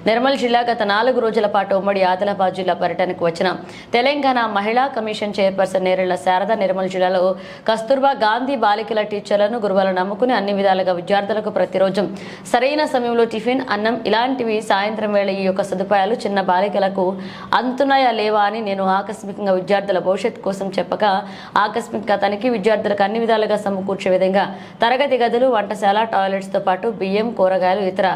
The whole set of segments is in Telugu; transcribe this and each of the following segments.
నిర్మల్ జిల్లా గత 4 రోజుల పాటు ఉమ్మడి ఆదిలాబాద్ జిల్లా పర్యటనకు వచ్చిన తెలంగాణ మహిళా కమిషన్ చైర్పర్సన్ నేరెళ్ల శారద నిర్మల్ జిల్లాలో కస్తూర్బా గాంధీ బాలికల టీచర్లను గురువులను నమ్ముకుని అన్ని విధాలుగా విద్యార్థులకు ప్రతిరోజు సరైన సమయంలో టిఫిన్, అన్నం ఇలాంటివి సాయంత్రం వేళ ఈ యొక్క సదుపాయాలు చిన్న బాలికలకు అందుతున్నాయా లేవా అని నేను ఆకస్మికంగా విద్యార్థుల భవిష్యత్తు కోసం చెప్పగా ఆకస్మిక తనిఖీ విద్యార్థులకు అన్ని విధాలుగా సమకూర్చే విధంగా తరగతి గదులు, వంటశాల, టాయిలెట్స్తో పాటు బియ్యం, కూరగాయలు, ఇతర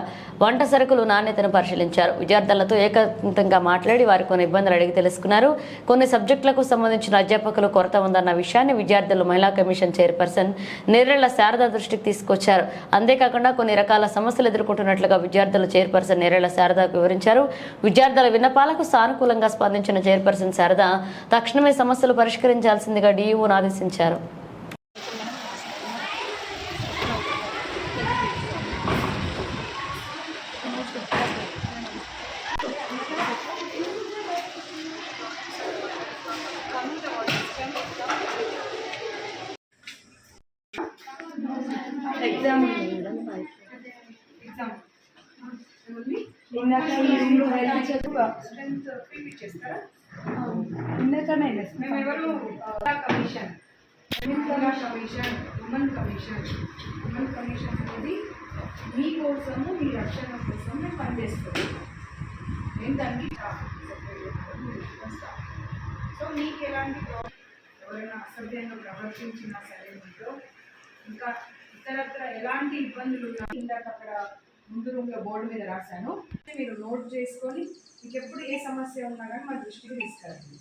వంట సరుకులు నాణ్యతను పరిశీలించారు. విద్యార్థులతో ఏకాంతంగా మాట్లాడి వారి కొన్ని ఇబ్బందులు అడిగి తెలుసుకున్నారు. కొన్ని సబ్జెక్టులకు సంబంధించిన అధ్యాపకులు కొరత ఉందన్న విషయాన్ని విద్యార్థులు మహిళా కమిషన్ చైర్పర్సన్ నేరెళ్ల శారద దృష్టికి తీసుకొచ్చారు. అంతేకాకుండా కొన్ని రకాల సమస్యలు ఎదుర్కొంటున్నట్లుగా విద్యార్థులు చైర్పర్సన్ నేరెళ్ల శారదకు వివరించారు. విద్యార్థుల విన్నపాలకు సానుకూలంగా స్పందించిన చైర్పర్సన్ శారద తక్షణమే సమస్యలు పరిష్కరించాల్సిందిగా డీఈఓను ఆదేశించారు. ఎగ్జామ్ ఇందాక మేమెవరు కమిషన్ కమిషన్ ఉమెన్ కమిషన్ అనేది మీకోసము, మీ రక్షణ కోసం మేము పనిచేస్తాం. నేను దానికి సో మీకు ఎలాంటి ఎవరైనా అసభ్యంగా ప్రవర్తించినా సరే మీతో ఇంకా ఇతరత్ర ఎలాంటి ఇబ్బందులు ఉన్నా ఇందాక అక్కడ ముందు రూమ్లో బోర్డు మీద రాశాను. మీరు నోట్ చేసుకొని మీకు ఎప్పుడు ఏ సమస్య ఉన్నా కానీ మా దృష్టికి తీసుకెళ్ళండి.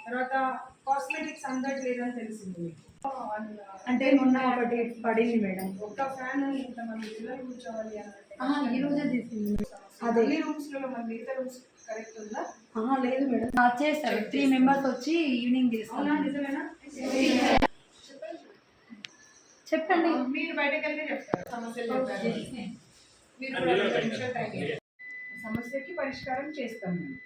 తర్వాత కాస్మెటిక్స్ అందట్లేదని లేదని తెలిసింది మీకు. అంటే మొన్న ఒకటి పడింది మేడం. ఒక్క ఫ్యాన్ ఇంతమంది పిల్లలు కూర్చోవాలి అంటే ఈ రోజే తీసింది. అదే రూమ్స్లో మన మిగతా రూమ్స్ కరెక్ట్ ఉందా? లేదు మేడం, చేస్తారు. 3 మెంబర్స్ వచ్చి ఈవినింగ్ చేస్తాను. నిజమేనా? చెప్పండి. మీరు బయటకు వెళ్తే చెప్తారు సమస్యలు చెప్పారు. మీరు సమస్యకి పరిష్కారం చేస్తాం మేము.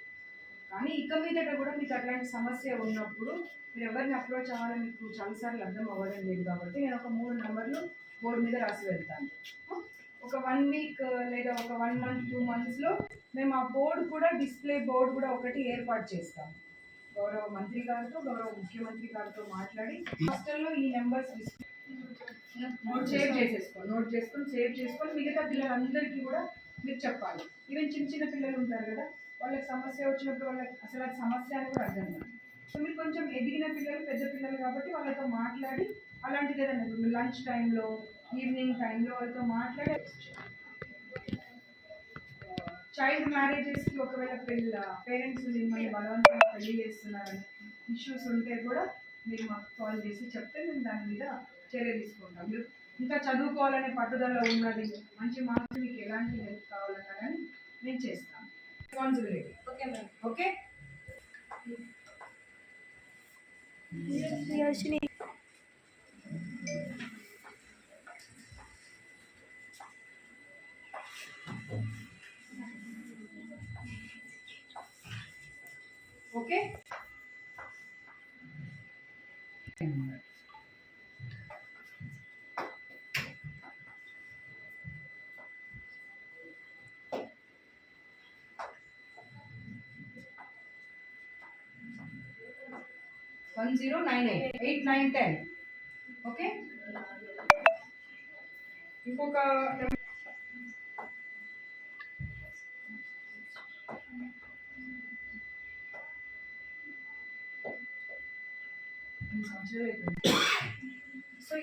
కానీ ఇక మీదట కూడా మీకు అట్లాంటి సమస్య ఉన్నప్పుడు మీరు ఎవరిని అప్రోచ్ అవ్వాలని మీకు చాలాసార్లు అర్థం అవ్వడం లేదు కాబట్టి నేను ఒక 3 నెంబర్లు బోర్డు మీద రాసి వెళ్తాను. ఒక 1 వీక్ లేదా ఒక 1 మంత్ 2 మంత్స్లో మేము ఆ బోర్డు కూడా డిస్ప్లే బోర్డు కూడా ఒకటి ఏర్పాటు చేస్తాం. గౌరవ మంత్రి గారితో, గౌరవ ముఖ్యమంత్రి గారితో మాట్లాడి హాస్టల్లో ఈ నెంబర్స్ నోట్ చేసుకొని సేవ్ చేసుకొని మిగతా పిల్లలందరికీ కూడా మీరు చెప్పాలి. ఈవెన్ చిన్న పిల్లలు ఉంటారు కదా, వాళ్ళకి సమస్య వచ్చినప్పుడు వాళ్ళకి అసలు అది సమస్య అని కూడా అర్థం కాదు. సో మీరు కొంచెం ఎదిగిన పిల్లలు, పెద్ద పిల్లలు కాబట్టి వాళ్ళతో మాట్లాడి అలాంటిది ఏదైనా లంచ్ టైంలో, ఈవినింగ్ టైంలో వాళ్ళతో మాట్లాడి చైల్డ్ మ్యారేజెస్కి ఒకవేళ పేరెంట్స్ మిమ్మల్ని బలవంతంగా పెళ్లి చేస్తున్నారని ఇష్యూస్ ఉంటే కూడా మీరు మాకు కాల్ చేసి చెప్తే మేము దాని మీద చర్య తీసుకుంటాం. మీరు ఇంకా చదువుకోవాలనే పట్టుదల ఉన్నది, మంచి మార్క్స్, మీకు ఎలాంటి హెల్ప్ కావాలన్నా కానీ నేను చేస్తాను. Responsibility. Okay madam? Okay. Okay. 1098 8910. Okay. ఇంకొక సంవత్సరాలు అయిపోయింది.